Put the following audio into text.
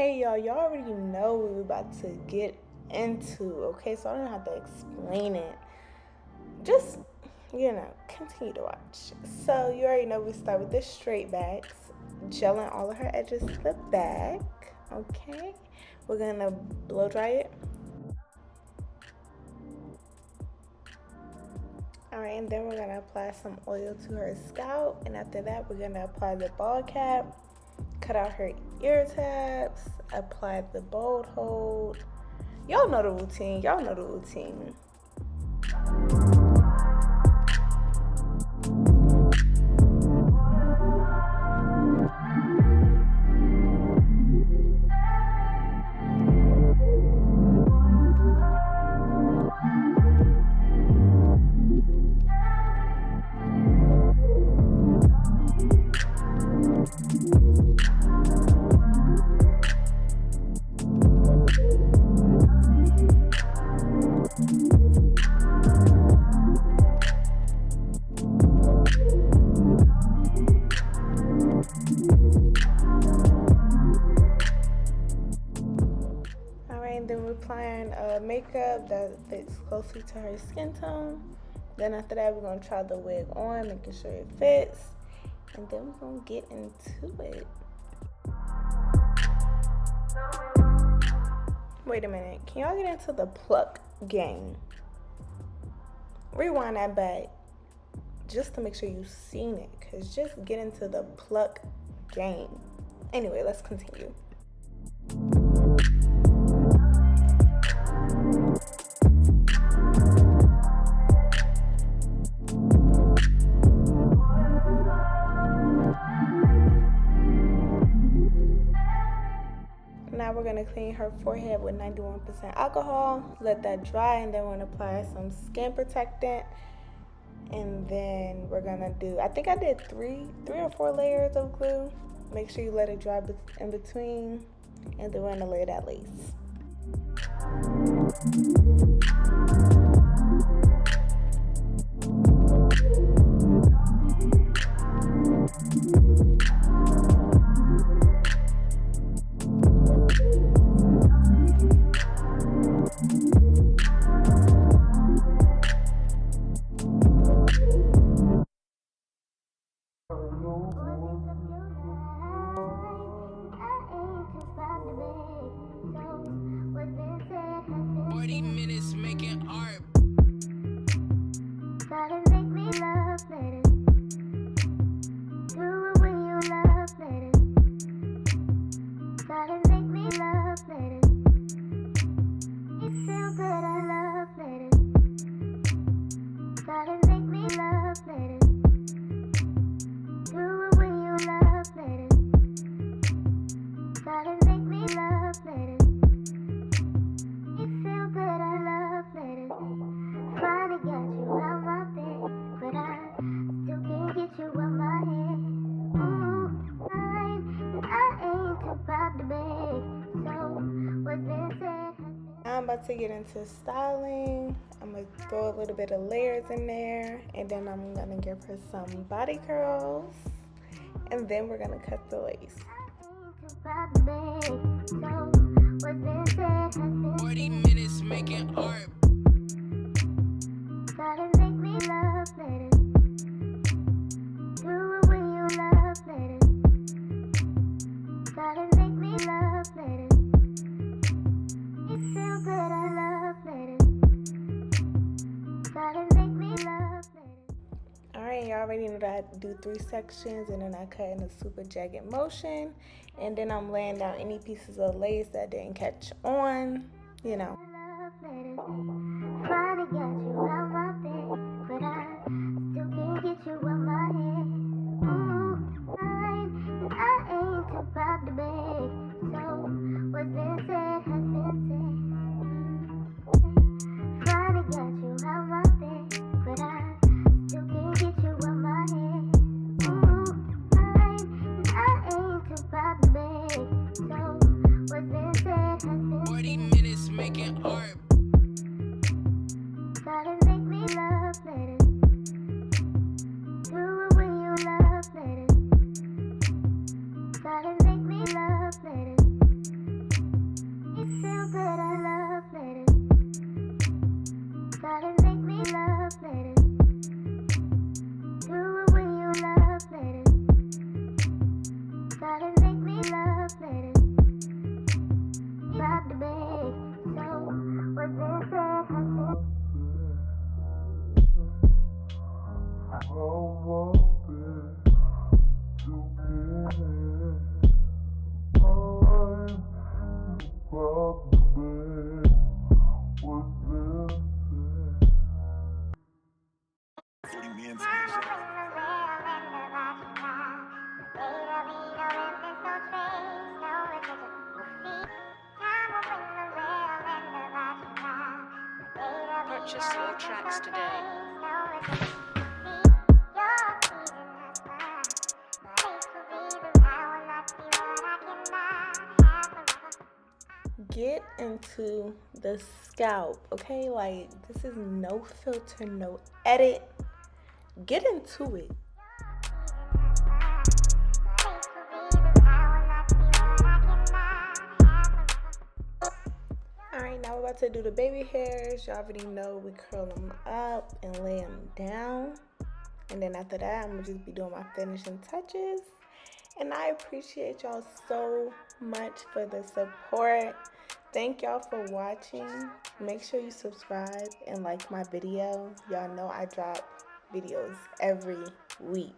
Okay, y'all already know what we're about to get into, okay? So I don't have to explain it. Just, continue to watch. So you already know we start with the straight backs, gelling all of her edges to the back, okay? We're gonna blow dry it. Alright, and then we're gonna apply some oil to her scalp, and after that, we're gonna apply the ball cap, cut out her ear tabs, apply the bold hold. Y'all know the routine. Then we're applying makeup that fits closely to her skin tone. Then after that, we're going to try the wig on, making sure it fits. And then we're going to get into it. Wait a minute. Can y'all get into the pluck game? Rewind that back just to make sure you've seen it. Because just get into the pluck game. Anyway, let's continue. Now we're going to clean her forehead with 91% alcohol, let that dry, and then we're going to apply some skin protectant. And then we're going to do, I think I did three or four layers of glue. Make sure you let it dry in between, and then we're going to lay that lace. I'm about to get into styling. I'm going to throw a little bit of layers in there, and then I'm going to give her some body curls, and then we're going to cut the lace. 40 minutes making art. Alright, y'all already know that I do 3 sections, and then I cut in a super jagged motion, and then I'm laying down any pieces of lace that didn't catch on, you know. Purchase your tracks today. Get into the scalp, okay? Like, this is no filter, no edit. Get into it. Alright, now we're about to do the baby hairs. Y'all already know we curl them up and lay them down. And then after that, I'm going to just be doing my finishing touches. And I appreciate y'all so much for the support. Thank y'all for watching. Make sure you subscribe and like my video. Y'all know I drop videos every week.